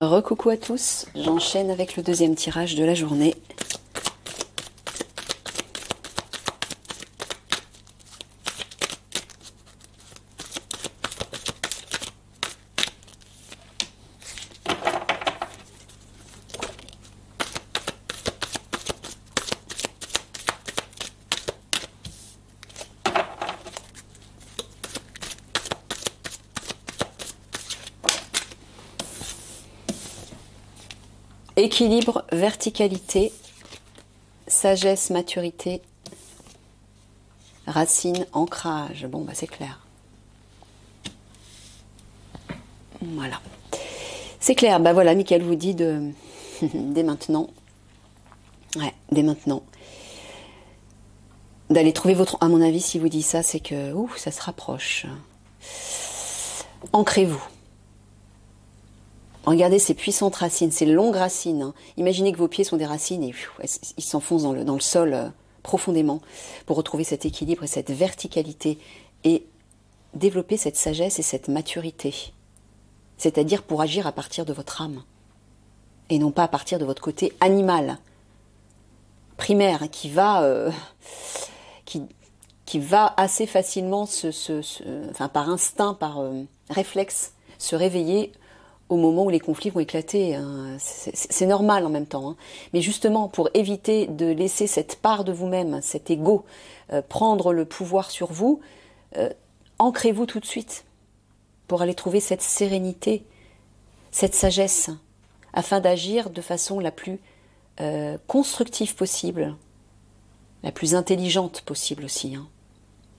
Recoucou à tous, j'enchaîne avec le deuxième tirage de la journée. Équilibre, verticalité, sagesse, maturité, racine, ancrage. Bon, bah c'est clair. Voilà. C'est clair. Bah voilà, Michael vous dit de dès maintenant. Ouais, dès maintenant. D'aller trouver votre... À mon avis, si vous dit ça, c'est que ça se rapproche. Ancrez-vous. Regardez ces puissantes racines, ces longues racines. Hein. Imaginez que vos pieds sont des racines et ils s'enfoncent dans le sol profondément pour retrouver cet équilibre et cette verticalité et développer cette sagesse et cette maturité. C'est-à-dire pour agir à partir de votre âme et non pas à partir de votre côté animal, primaire, qui va assez facilement, par instinct, par réflexe, se réveiller au moment où les conflits vont éclater. Hein. C'est normal en même temps. Hein. Mais justement, pour éviter de laisser cette part de vous-même, cet ego, prendre le pouvoir sur vous, ancrez-vous tout de suite pour aller trouver cette sérénité, cette sagesse, afin d'agir de façon la plus constructive possible, la plus intelligente possible aussi, hein,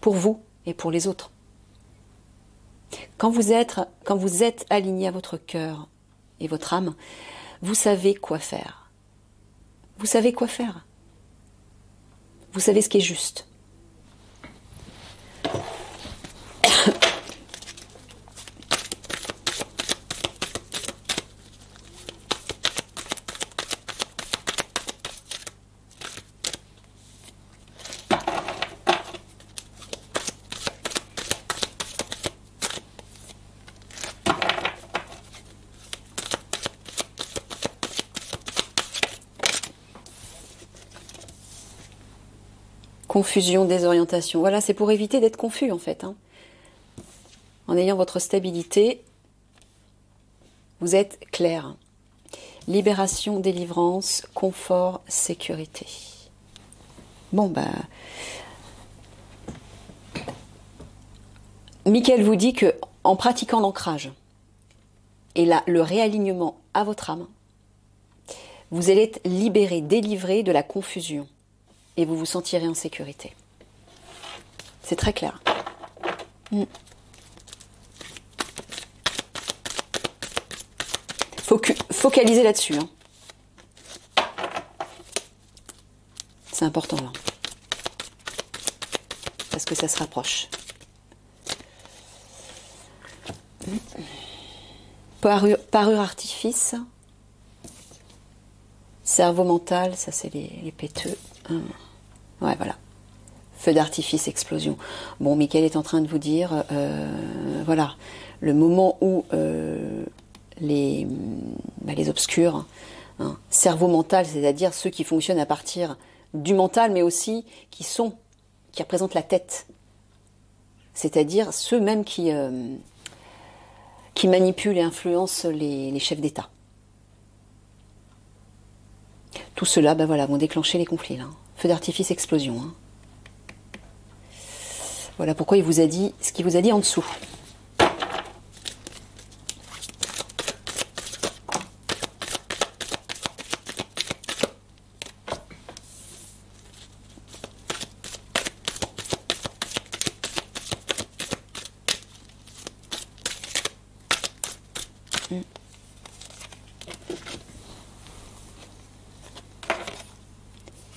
pour vous et pour les autres. Quand vous êtes aligné à votre cœur et votre âme, vous savez quoi faire. Vous savez quoi faire. Vous savez ce qui est juste. Confusion, désorientation. Voilà, c'est pour éviter d'être confus en fait. Hein. En ayant votre stabilité, vous êtes clair. Libération, délivrance, confort, sécurité. Bon, Michael vous dit que en pratiquant l'ancrage et le réalignement à votre âme, vous allez être libéré, délivré de la confusion. Et vous vous sentirez en sécurité. C'est très clair. Focalisez là-dessus. Hein. C'est important là. Parce que ça se rapproche. Parure artifice. Cerveau mental, ça c'est les péteux. Ouais, voilà. Feu d'artifice, explosion. Bon, Michael est en train de vous dire, voilà, le moment où les obscurs, hein, cerveau mental, c'est-à-dire ceux qui fonctionnent à partir du mental, mais aussi qui représentent la tête. C'est-à-dire ceux même qui manipulent et influencent les chefs d'État. Tout cela, voilà, vont déclencher les conflits, là. Feu d'artifice, explosion. Hein. Voilà pourquoi il vous a dit ce qu'il vous a dit en dessous.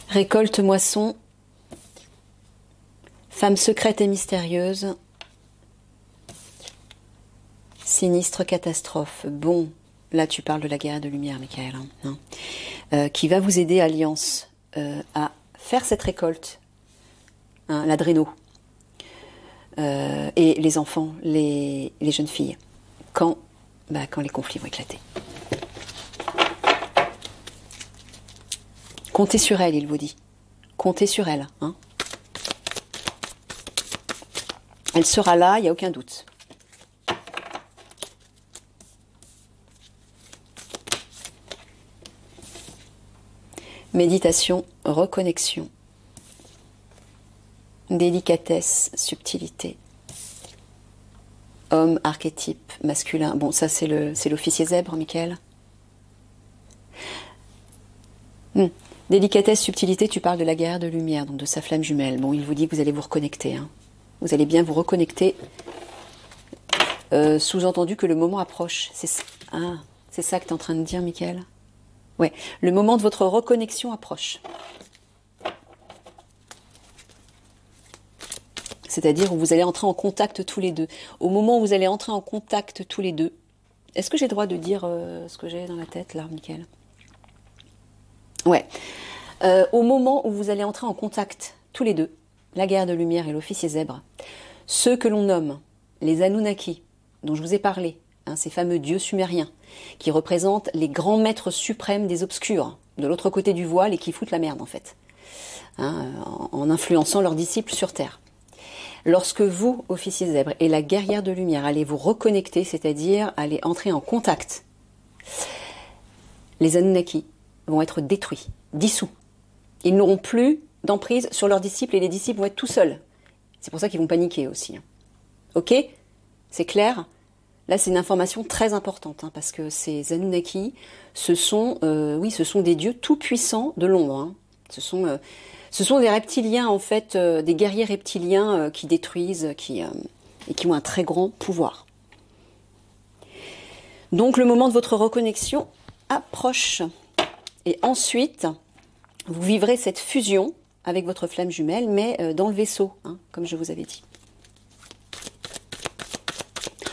Récolte, moisson, femme secrète et mystérieuse, sinistre, catastrophe. Bon, là tu parles de la guerre de lumière, Michael, hein, qui va vous aider, Alliance, à faire cette récolte, hein, l'adréno, et les enfants, les jeunes filles, quand les conflits vont éclater. Comptez sur elle, il vous dit. Comptez sur elle. Hein. Elle sera là, il n'y a aucun doute. Méditation, reconnexion, délicatesse, subtilité. Homme, archétype, masculin. Bon, ça c'est l'officier zèbre, Michael. Délicatesse, subtilité, tu parles de la guerrière de lumière, donc de sa flamme jumelle. Bon, il vous dit que vous allez vous reconnecter. Hein. Vous allez bien vous reconnecter. Sous-entendu que le moment approche. C'est ça que tu es en train de dire, Michael? Ouais, le moment de votre reconnexion approche. C'est-à-dire où vous allez entrer en contact tous les deux. Au moment où vous allez entrer en contact tous les deux, est-ce que j'ai le droit de dire ce que j'ai dans la tête, là, Michael? Ouais. Au moment où vous allez entrer en contact tous les deux, la guerrière de lumière et l'officier zèbre, ceux que l'on nomme les Anunnaki, dont je vous ai parlé, hein, ces fameux dieux sumériens, qui représentent les grands maîtres suprêmes des obscurs, de l'autre côté du voile et qui foutent la merde en fait, hein, en influençant leurs disciples sur Terre. Lorsque vous, officier zèbre, et la guerrière de lumière, allez vous reconnecter, c'est-à-dire allez entrer en contact, les Anunnaki vont être détruits, dissous. Ils n'auront plus d'emprise sur leurs disciples et les disciples vont être tout seuls. C'est pour ça qu'ils vont paniquer aussi. Ok? C'est clair? Là, c'est une information très importante, hein, parce que ces Anunnaki, ce sont des dieux tout-puissants de l'ombre. Hein. Ce sont des reptiliens, en fait, des guerriers reptiliens qui détruisent et qui ont un très grand pouvoir. Donc, le moment de votre reconnexion approche. Et ensuite, vous vivrez cette fusion avec votre flamme jumelle, mais dans le vaisseau, hein, comme je vous avais dit.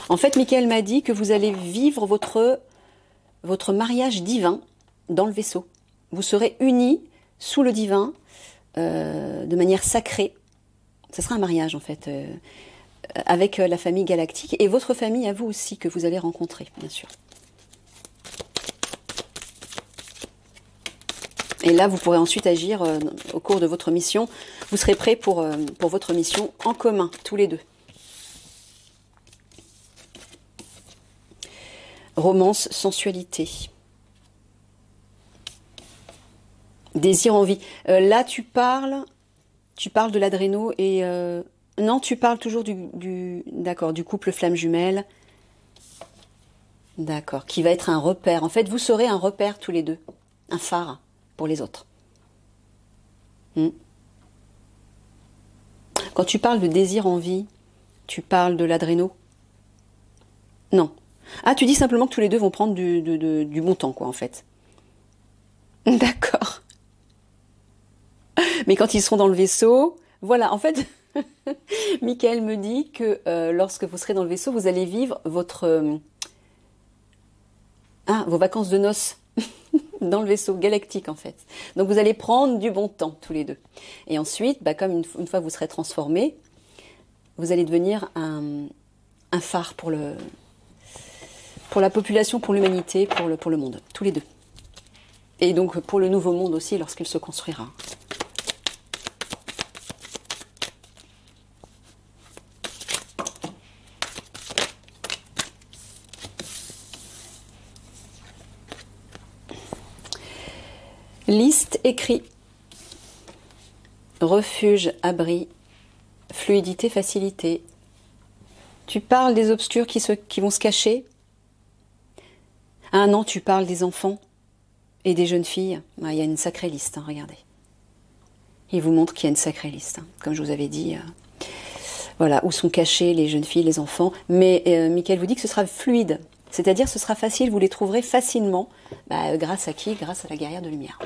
En fait, Michael m'a dit que vous allez vivre votre mariage divin dans le vaisseau. Vous serez unis sous le divin de manière sacrée. Ce sera un mariage, en fait, avec la famille galactique et votre famille à vous aussi, que vous allez rencontrer, bien sûr. Et là, vous pourrez ensuite agir au cours de votre mission. Vous serez prêts pour votre mission en commun, tous les deux. Romance, sensualité. Désir, envie. Là, tu parles de l'adréno et... non, tu parles toujours du couple flamme jumelle. D'accord, qui va être un repère. En fait, vous serez un repère tous les deux. Un phare pour les autres. Quand tu parles de désir, envie, tu parles de l'adréno? Non. Ah, tu dis simplement que tous les deux vont prendre du bon temps, quoi, en fait. D'accord. Mais quand ils seront dans le vaisseau, voilà, en fait, Michael me dit que lorsque vous serez dans le vaisseau, vous allez vivre vos vacances de noces dans le vaisseau galactique, en fait. Donc, vous allez prendre du bon temps, tous les deux. Et ensuite, comme une fois que vous serez transformés, vous allez devenir un phare pour la population, pour l'humanité, pour le monde, tous les deux. Et donc pour le nouveau monde aussi, lorsqu'il se construira. Liste écrit. Refuge, abri, fluidité, facilité. Tu parles des obscurs qui vont se cacher. Ah non, tu parles des enfants et des jeunes filles. Ah, il y a une sacrée liste, hein, regardez. Il vous montre qu'il y a une sacrée liste, hein, comme je vous avais dit. Voilà, où sont cachés les jeunes filles, les enfants. Mais Michael vous dit que ce sera fluide. C'est-à-dire ce sera facile, vous les trouverez facilement. Grâce à qui? Grâce à la guerrière de lumière.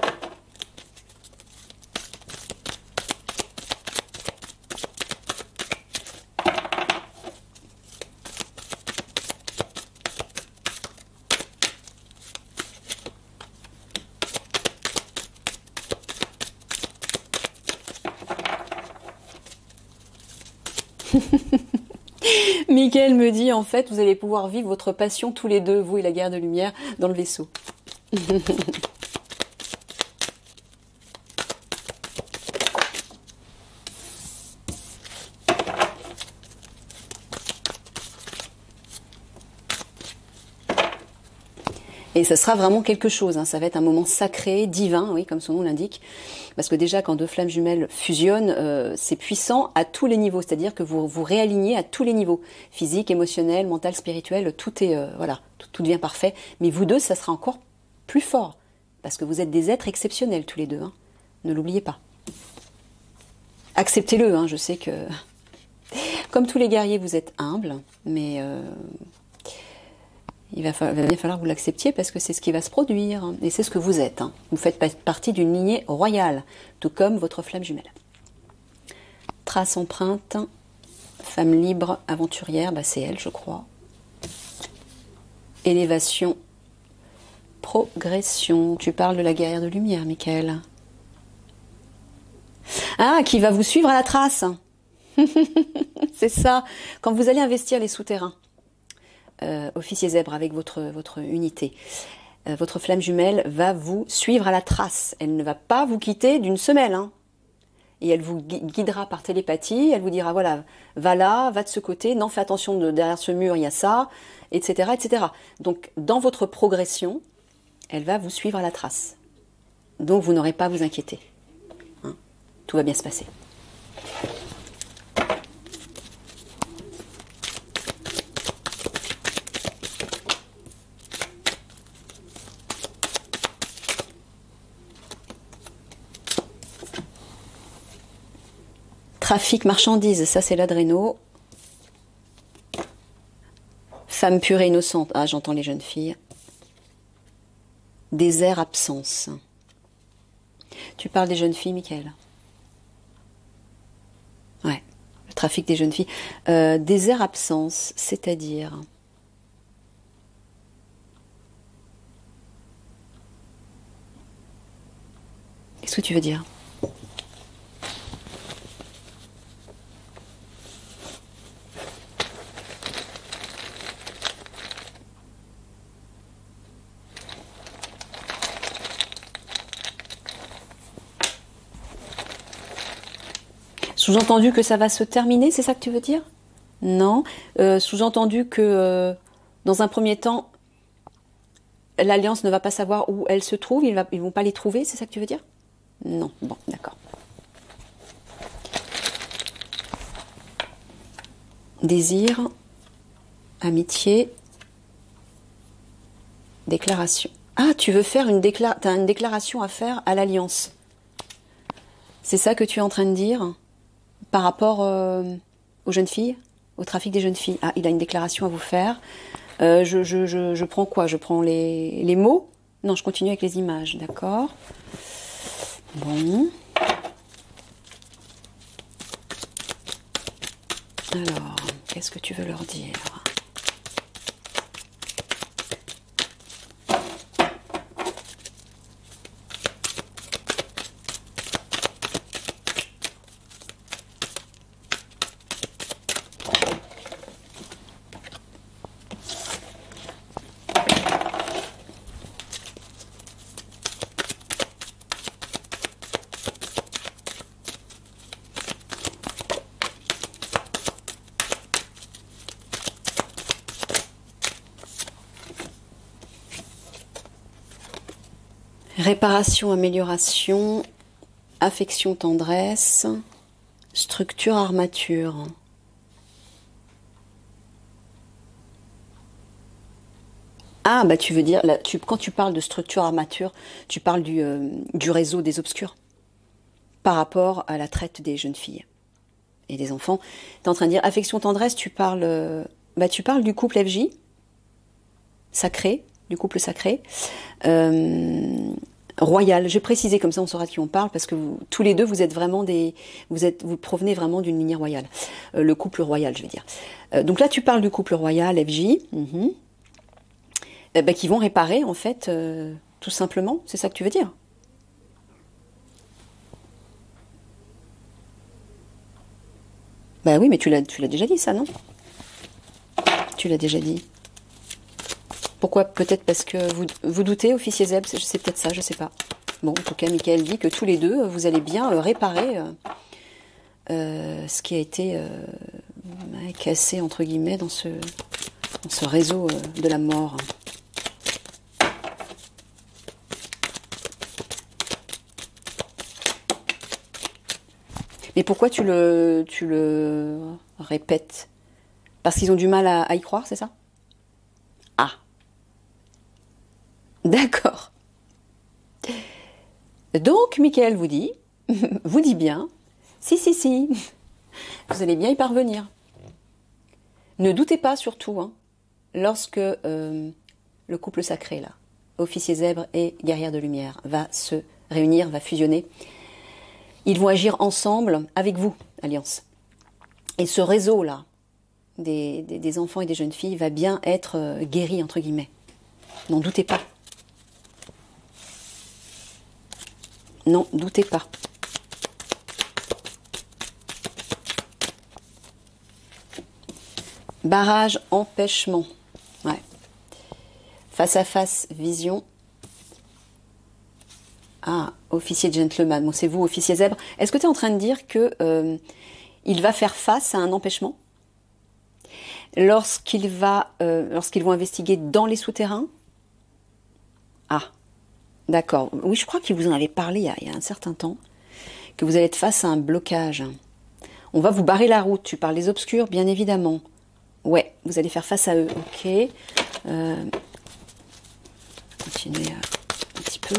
Michael me dit, en fait, vous allez pouvoir vivre votre passion tous les deux, vous et la guerrière de lumière, dans le vaisseau. Et ça sera vraiment quelque chose, hein. Ça va être un moment sacré, divin, oui, comme son nom l'indique. Parce que déjà, quand deux flammes jumelles fusionnent, c'est puissant à tous les niveaux. C'est-à-dire que vous vous réalignez à tous les niveaux. Physique, émotionnel, mental, spirituel, tout est, voilà, tout devient parfait. Mais vous deux, ça sera encore plus fort. Parce que vous êtes des êtres exceptionnels tous les deux, hein. Ne l'oubliez pas. Acceptez-le, hein. Je sais que, comme tous les guerriers, vous êtes humbles, mais... il va bien falloir que vous l'acceptiez parce que c'est ce qui va se produire. Et c'est ce que vous êtes, hein. Vous faites partie d'une lignée royale, tout comme votre flamme jumelle. Trace, empreinte, femme libre, aventurière, bah c'est elle, je crois. Élévation, progression. Tu parles de la guerrière de lumière, Michael. Ah, qui va vous suivre à la trace. C'est ça. Quand vous allez investir les souterrains. Officier zèbre avec votre unité. Votre flamme jumelle va vous suivre à la trace. Elle ne va pas vous quitter d'une semelle, hein. Et elle vous guidera par télépathie. Elle vous dira, voilà, va là, va de ce côté. Non, fais attention, derrière ce mur, il y a ça, etc., etc. Donc, dans votre progression, elle va vous suivre à la trace. Donc, vous n'aurez pas à vous inquiéter, hein. Tout va bien se passer. Trafic, marchandises, ça c'est l'adréno. Femme pure et innocente, ah j'entends les jeunes filles. Désert, absence. Tu parles des jeunes filles, Michael? Ouais, le trafic des jeunes filles. Désert, absence, c'est-à-dire... Qu'est-ce que tu veux dire? Sous-entendu que ça va se terminer, c'est ça que tu veux dire? Non. Sous-entendu que dans un premier temps, l'Alliance ne va pas savoir où elle se trouve, ils vont pas les trouver, c'est ça que tu veux dire? Non. Bon, d'accord. Désir, amitié, déclaration. Ah, tu veux faire t'as une déclaration à faire à l'Alliance. C'est ça que tu es en train de dire? Par rapport aux jeunes filles, au trafic des jeunes filles. Ah, il a une déclaration à vous faire. Je prends quoi? Je prends les mots? Non, je continue avec les images, d'accord. Bon. Alors, qu'est-ce que tu veux leur dire? Réparation, amélioration, affection, tendresse, structure, armature. Ah, bah tu veux dire, là, quand tu parles de structure, armature, tu parles du réseau des obscurs par rapport à la traite des jeunes filles et des enfants. Tu es en train de dire affection, tendresse, tu parles du couple FJ, sacré, du couple sacré. Royal, je vais préciser comme ça on saura de qui on parle parce que tous les deux vous êtes vraiment vous provenez vraiment d'une lignée royale. Le couple royal, je vais dire. Donc là tu parles du couple royal FJ, qui vont réparer en fait tout simplement, c'est ça que tu veux dire? Bah oui, mais tu l'as déjà dit ça, non? Tu l'as déjà dit. Pourquoi? Peut-être parce que vous doutez, officier Zeb, c'est peut-être ça, je sais pas. Bon, en tout cas, Michael dit que tous les deux, vous allez bien réparer ce qui a été cassé, entre guillemets, dans ce réseau de la mort. Mais pourquoi tu le répètes? Parce qu'ils ont du mal à y croire, c'est ça? Ah, d'accord. Donc, Michael vous dit, vous dit bien, si, vous allez bien y parvenir. Ne doutez pas surtout, hein, lorsque le couple sacré, là, officier zèbre et guerrière de lumière, va se réunir, va fusionner, ils vont agir ensemble avec vous, Alliance. Et ce réseau-là, des enfants et des jeunes filles, va bien être guéri, entre guillemets. N'en doutez pas. N'en doutez pas. Barrage, empêchement. Ouais. Face à face, vision. Ah, officier gentleman. Bon, c'est vous, officier zèbre. Est-ce que tu es en train de dire que il va faire face à un empêchement lorsqu'ils vont investiguer dans les souterrains? Ah, d'accord. Oui, je crois qu'il vous en avait parlé il y a un certain temps, que vous allez être face à un blocage. On va vous barrer la route. Tu parles des obscurs, bien évidemment. Ouais, vous allez faire face à eux. Ok. Continuez un petit peu.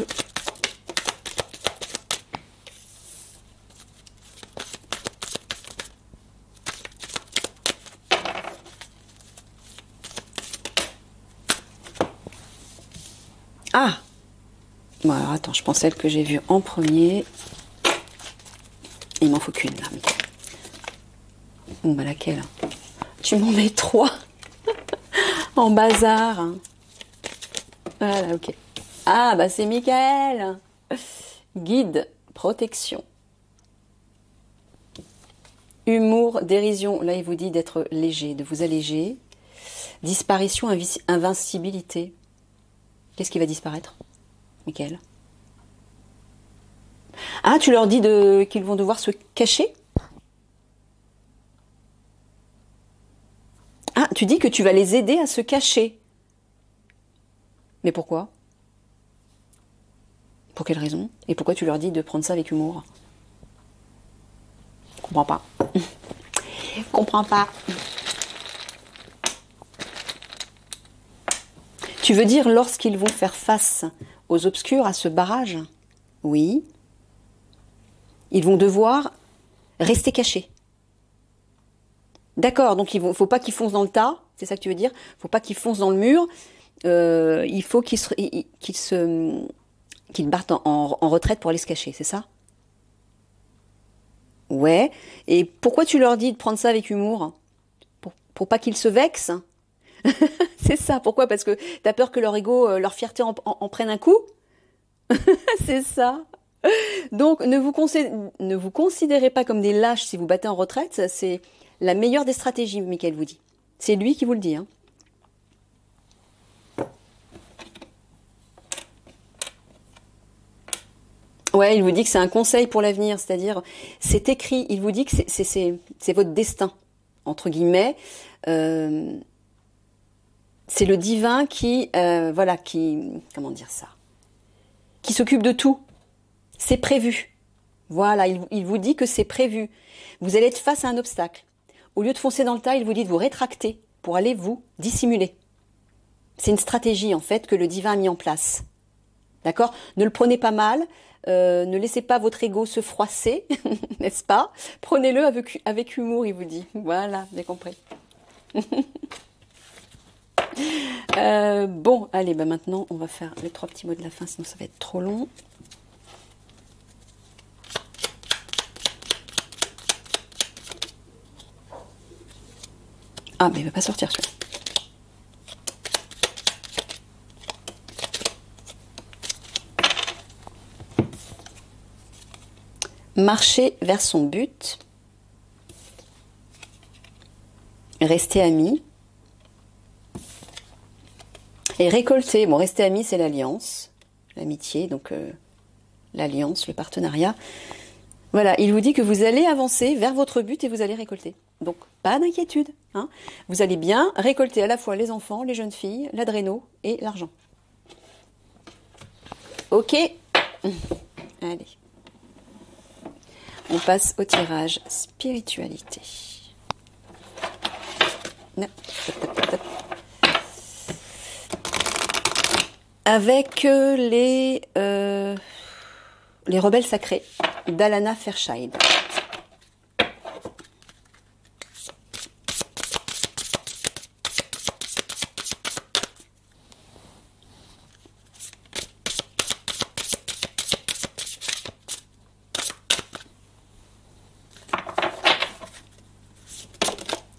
Ah! Bon, alors attends, je prends celle que j'ai vue en premier. Il m'en faut qu'une là, Michael. Bon, bah laquelle? Tu m'en mets 3 en bazar. Voilà, ok. Ah, bah c'est Michael. Guide, protection. Humour, dérision. Là, il vous dit d'être léger, de vous alléger. Disparition, invincibilité. Qu'est-ce qui va disparaître, Michael? Ah, tu leur dis qu'ils vont devoir se cacher? Ah, tu dis que tu vas les aider à se cacher. Mais pourquoi? Pour quelle raison? Et pourquoi tu leur dis de prendre ça avec humour? Je comprends pas. Je comprends pas. Tu veux dire lorsqu'ils vont faire face aux obscurs, à ce barrage? Oui. Ils vont devoir rester cachés. D'accord, donc il ne faut pas qu'ils foncent dans le tas, c'est ça que tu veux dire? Il ne faut pas qu'ils foncent dans le mur. Il faut qu'ils partent en retraite pour aller se cacher, c'est ça? Ouais. Et pourquoi tu leur dis de prendre ça avec humour? Pour pas qu'ils se vexent? C'est ça. Pourquoi? Parce que t'as peur que leur ego, leur fierté en prenne un coup? C'est ça. Donc ne vous considérez pas comme des lâches si vous battez en retraite. C'est la meilleure des stratégies, Michael vous dit. C'est lui qui vous le dit, hein. Ouais, il vous dit que c'est un conseil pour l'avenir, c'est-à-dire, c'est écrit, il vous dit que c'est votre destin, entre guillemets. C'est le divin qui, comment dire ça, qui s'occupe de tout. C'est prévu. Voilà, il vous dit que c'est prévu. Vous allez être face à un obstacle. Au lieu de foncer dans le tas, il vous dit de vous rétracter pour aller vous dissimuler. C'est une stratégie, en fait, que le divin a mis en place. D'accord? Ne le prenez pas mal. Ne laissez pas votre ego se froisser, n'est-ce pas? Prenez-le avec humour, il vous dit. Voilà, j'ai compris. Bon, allez, bah maintenant, on va faire les 3 petits mots de la fin, sinon ça va être trop long. Ah, mais il ne va pas sortir celui-là. Marcher vers son but. Rester amis. Et récolter. Bon, rester amis, c'est l'alliance. L'amitié, donc l'alliance, le partenariat. Voilà, il vous dit que vous allez avancer vers votre but et vous allez récolter. Donc, pas d'inquiétude, hein. Vous allez bien récolter à la fois les enfants, les jeunes filles, l'adréno et l'argent. Ok. Allez. On passe au tirage spiritualité. Non. Avec les rebelles sacrés d'Alana Fairchild.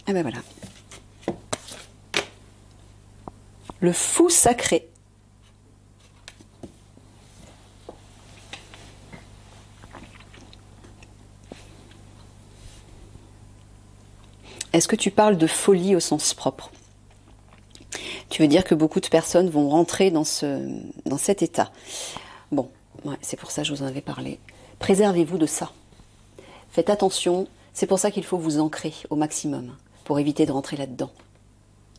Et ben voilà. Le fou sacré. Est-ce que tu parles de folie au sens propre? Tu veux dire que beaucoup de personnes vont rentrer dans cet état. Bon, ouais, c'est pour ça que je vous en avais parlé. Préservez-vous de ça. Faites attention, c'est pour ça qu'il faut vous ancrer au maximum, pour éviter de rentrer là-dedans.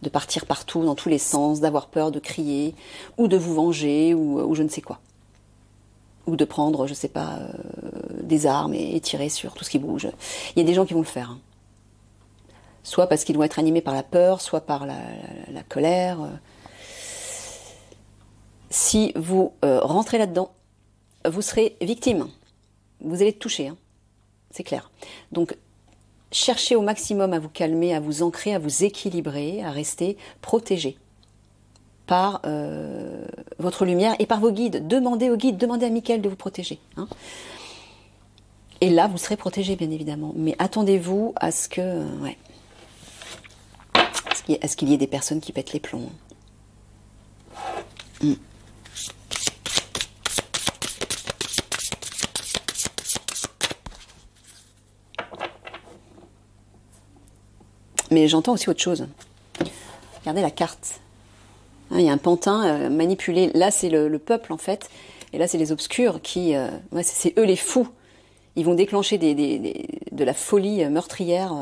De partir partout, dans tous les sens, d'avoir peur de crier, ou de vous venger, ou je ne sais quoi. Ou de prendre, je ne sais pas, des armes et tirer sur tout ce qui bouge. Il y a des gens qui vont le faire. Hein. Soit parce qu'ils vont être animés par la peur, soit par la colère. Si vous rentrez là-dedans, vous serez victime. Vous allez être touché, hein. C'est clair. Donc, cherchez au maximum à vous calmer, à vous ancrer, à vous équilibrer, à rester protégé par votre lumière et par vos guides. Demandez aux guides, demandez à Mickaël de vous protéger. Hein. Et là, vous serez protégé, bien évidemment. Mais attendez-vous à ce que... ouais. À ce qu'il y ait des personnes qui pètent les plombs. Mm. Mais j'entends aussi autre chose. Regardez la carte. Hein, il y a un pantin manipulé. Là, c'est le peuple, en fait. Et là, c'est les obscurs qui... ouais, c'est eux les fous. Ils vont déclencher de la folie meurtrière...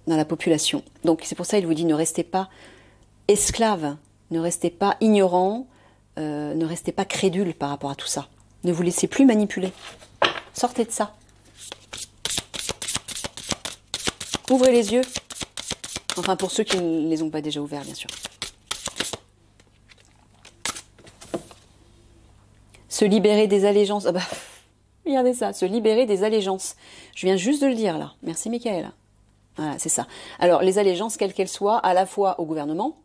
dans la population. Donc c'est pour ça qu'il vous dit ne restez pas esclaves, ne restez pas ignorants, ne restez pas crédules par rapport à tout ça. Ne vous laissez plus manipuler. Sortez de ça. Ouvrez les yeux. Enfin pour ceux qui ne les ont pas déjà ouverts, bien sûr. Se libérer des allégeances. Ah bah, regardez ça, se libérer des allégeances. Je viens juste de le dire là. Merci Mickaël. Voilà, c'est ça. Alors, les allégeances, quelles qu'elles soient, à la fois au gouvernement,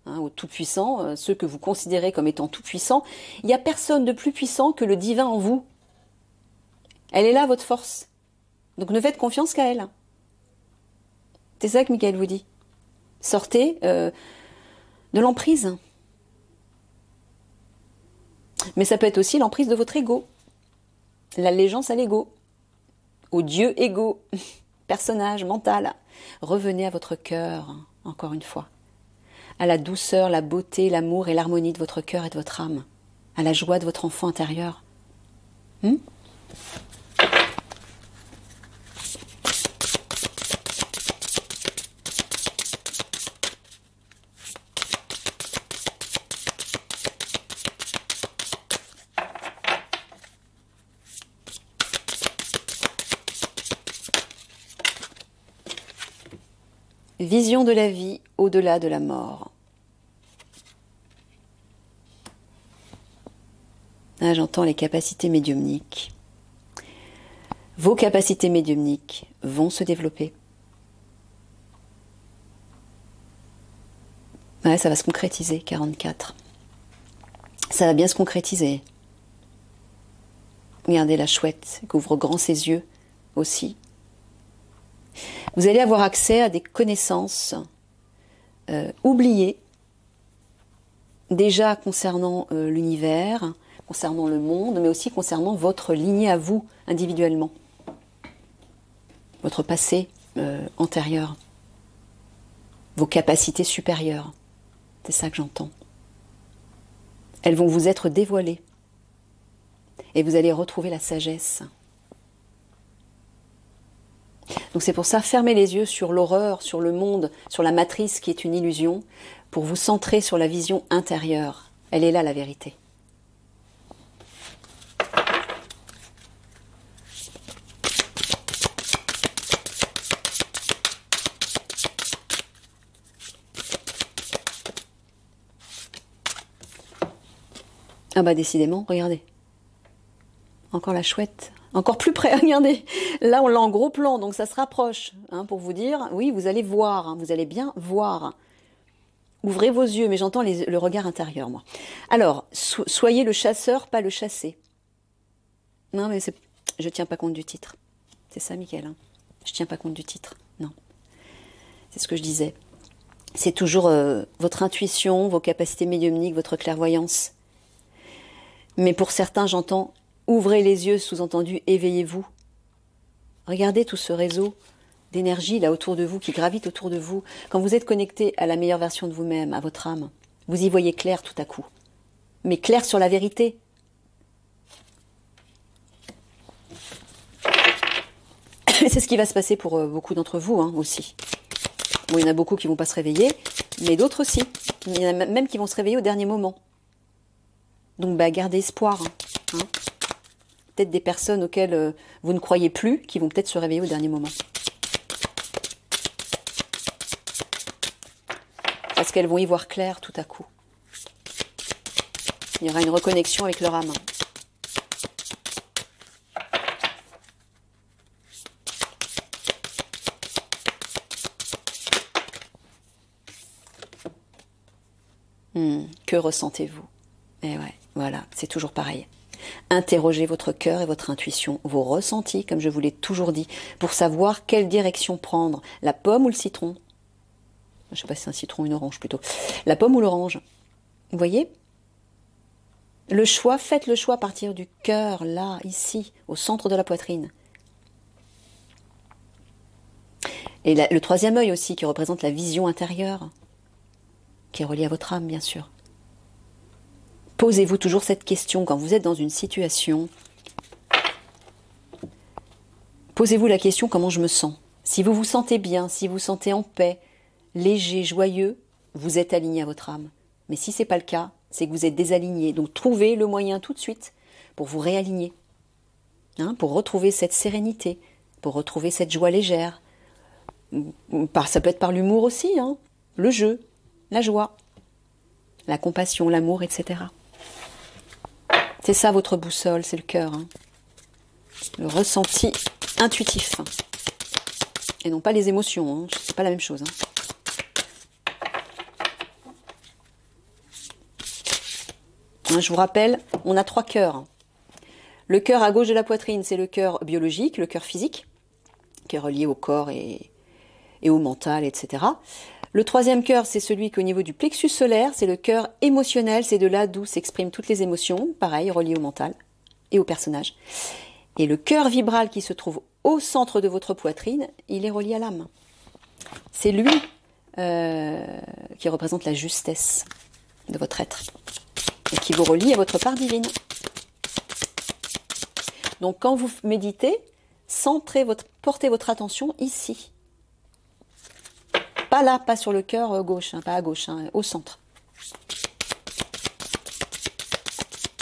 hein, aux tout-puissants, ceux que vous considérez comme étant tout-puissants, il n'y a personne de plus puissant que le divin en vous. Elle est là, votre force. Donc, ne faites confiance qu'à elle. C'est ça que Mickaël vous dit. Sortez de l'emprise. Mais ça peut être aussi l'emprise de votre ego. L'allégeance à l'ego. Au dieu ego. Personnage mental. Revenez à votre cœur, encore une fois. À la douceur, la beauté, l'amour et l'harmonie de votre cœur et de votre âme. À la joie de votre enfant intérieur. Vision de la vie au-delà de la mort. Ah, j'entends les capacités médiumniques. Vos capacités médiumniques vont se développer. Ouais, ça va se concrétiser, 44. Ça va bien se concrétiser. Regardez la chouette qui ouvre grand ses yeux aussi. Vous allez avoir accès à des connaissances oubliées, déjà concernant l'univers, concernant le monde, mais aussi concernant votre lignée à vous, individuellement. Votre passé antérieur. Vos capacités supérieures. C'est ça que j'entends. Elles vont vous être dévoilées. Et vous allez retrouver la sagesse. Donc c'est pour ça, fermez les yeux sur l'horreur, sur le monde, sur la matrice qui est une illusion, pour vous centrer sur la vision intérieure. Elle est là, la vérité. Ah bah décidément, regardez. Encore la chouette. Encore plus près, regardez. Là, on l'a en gros plan, donc ça se rapproche. Hein, pour vous dire, oui, vous allez voir, hein, vous allez bien voir. Ouvrez vos yeux, mais j'entends le regard intérieur, moi. Alors, soyez le chasseur, pas le chassé. Non, mais je tiens pas compte du titre. C'est ça, Mickaël. Hein. Je tiens pas compte du titre. Non. C'est ce que je disais. C'est toujours votre intuition, vos capacités médiumniques, votre clairvoyance. Mais pour certains, j'entends ouvrez les yeux, sous-entendu éveillez-vous. Regardez tout ce réseau d'énergie là autour de vous, qui gravite autour de vous. Quand vous êtes connecté à la meilleure version de vous-même, à votre âme, vous y voyez clair tout à coup. Mais clair sur la vérité. C'est ce qui va se passer pour beaucoup d'entre vous hein, aussi. Bon, il y en a beaucoup qui ne vont pas se réveiller, mais d'autres aussi. Il y en a même qui vont se réveiller au dernier moment. Donc gardez espoir. Hein. Peut-être des personnes auxquelles vous ne croyez plus, qui vont peut-être se réveiller au dernier moment. Parce qu'elles vont y voir clair tout à coup. Il y aura une reconnexion avec leur âme. Que ressentez-vous? Eh ouais, voilà, c'est toujours pareil. Interrogez votre cœur et votre intuition, vos ressentis, comme je vous l'ai toujours dit, pour savoir quelle direction prendre, la pomme ou le citron. Je ne sais pas si c'est un citron ou une orange plutôt. La pomme ou l'orange. Vous voyez? Le choix, faites le choix à partir du cœur, là, ici, au centre de la poitrine. Et le troisième œil aussi, qui représente la vision intérieure, qui est reliée à votre âme, bien sûr. Posez-vous toujours cette question quand vous êtes dans une situation. Posez-vous la question comment je me sens. Si vous vous sentez bien, si vous vous sentez en paix, léger, joyeux, vous êtes aligné à votre âme. Mais si ce n'est pas le cas, c'est que vous êtes désaligné. Donc trouvez le moyen tout de suite pour vous réaligner. Hein, pour retrouver cette sérénité, pour retrouver cette joie légère. Ça peut être par l'humour aussi, hein, le jeu, la joie, la compassion, l'amour, etc. C'est ça votre boussole, c'est le cœur. Hein. Le ressenti intuitif. Et non pas les émotions, hein. C'est pas la même chose. Hein, je vous rappelle, on a 3 cœurs. Le cœur à gauche de la poitrine, c'est le cœur biologique, le cœur physique, qui est relié au corps et au mental, etc. Le 3e cœur, c'est celui qui est au niveau du plexus solaire, c'est le cœur émotionnel, c'est de là d'où s'expriment toutes les émotions, pareil, relié au mental et au personnage. Et le cœur vibral qui se trouve au centre de votre poitrine, il est relié à l'âme. C'est lui qui représente la justesse de votre être et qui vous relie à votre part divine. Donc quand vous méditez, portez votre attention ici. Pas là, pas sur le cœur gauche, hein, pas à gauche, hein, au centre.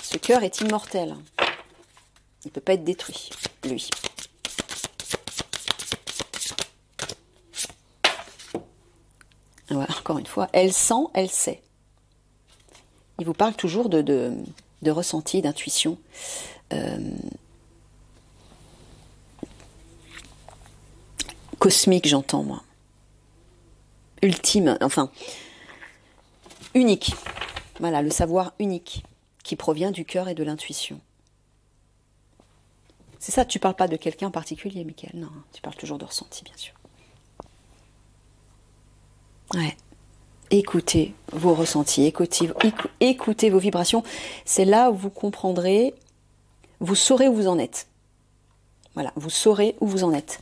Ce cœur est immortel. Il ne peut pas être détruit, lui. Voilà, encore une fois, elle sent, elle sait. Il vous parle toujours de ressenti, d'intuition. Cosmique, j'entends, moi. Ultime, enfin, unique. Voilà, le savoir unique qui provient du cœur et de l'intuition. C'est ça, tu parles pas de quelqu'un en particulier, Mickaël. Non, tu parles toujours de ressenti, bien sûr. Ouais. Écoutez vos ressentis, écoutez vos vibrations. C'est là où vous comprendrez, vous saurez où vous en êtes. Voilà, vous saurez où vous en êtes.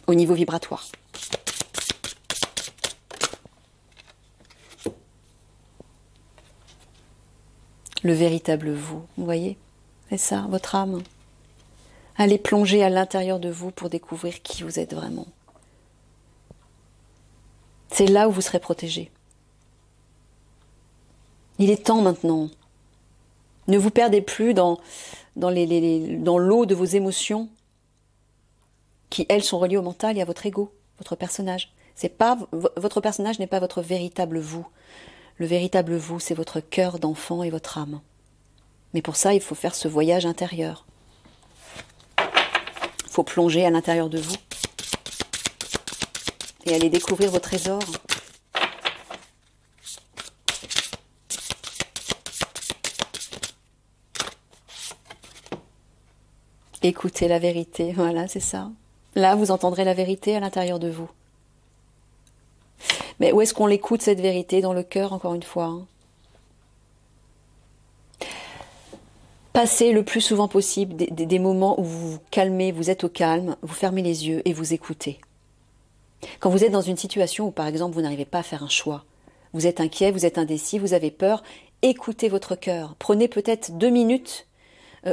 Au niveau vibratoire. Le véritable vous voyez? C'est ça, votre âme. Allez plonger à l'intérieur de vous pour découvrir qui vous êtes vraiment. C'est là où vous serez protégé. Il est temps maintenant. Ne vous perdez plus dans l'eau de vos émotions qui, elles, sont reliées au mental et à votre ego, votre personnage. Votre personnage n'est pas votre véritable vous. Le véritable vous, c'est votre cœur d'enfant et votre âme. Mais pour ça, il faut faire ce voyage intérieur. Il faut plonger à l'intérieur de vous et aller découvrir vos trésors. Écoutez la vérité, voilà, c'est ça. Là, vous entendrez la vérité à l'intérieur de vous. Mais où est-ce qu'on l'écoute, cette vérité? Dans le cœur, encore une fois. Passez le plus souvent possible des moments où vous vous calmez, vous êtes au calme, vous fermez les yeux et vous écoutez. Quand vous êtes dans une situation où, par exemple, vous n'arrivez pas à faire un choix, vous êtes inquiet, vous êtes indécis, vous avez peur, écoutez votre cœur. Prenez peut-être 2 minutes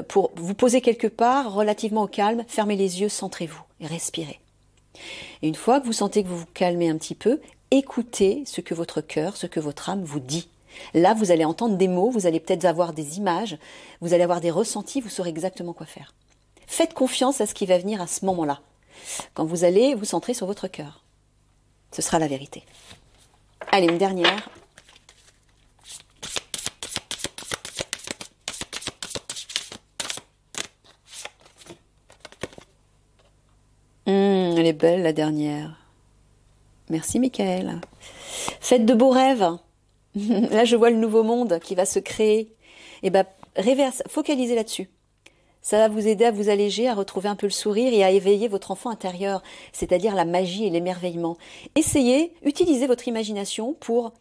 pour vous poser quelque part, relativement au calme, fermez les yeux, centrez-vous et respirez. Et une fois que vous sentez que vous vous calmez un petit peu, écoutez ce que votre cœur, ce que votre âme vous dit. Là, vous allez entendre des mots, vous allez peut-être avoir des images, vous allez avoir des ressentis, vous saurez exactement quoi faire. Faites confiance à ce qui va venir à ce moment-là, quand vous allez vous centrer sur votre cœur. Ce sera la vérité. Allez, une dernière. Elle est belle, la dernière. Merci, Michael. Faites de beaux rêves. Là, je vois le nouveau monde qui va se créer. Et rêvez, focalisez là-dessus. Ça va vous aider à vous alléger, à retrouver un peu le sourire et à éveiller votre enfant intérieur, c'est-à-dire la magie et l'émerveillement. Essayez, utilisez votre imagination pour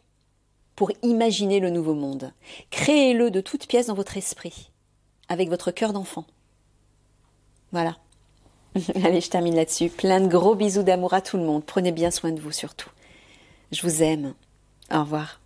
imaginer le nouveau monde. Créez-le de toutes pièces dans votre esprit, avec votre cœur d'enfant. Voilà. Allez, je termine là-dessus. Plein de gros bisous d'amour à tout le monde. Prenez bien soin de vous surtout. Je vous aime. Au revoir.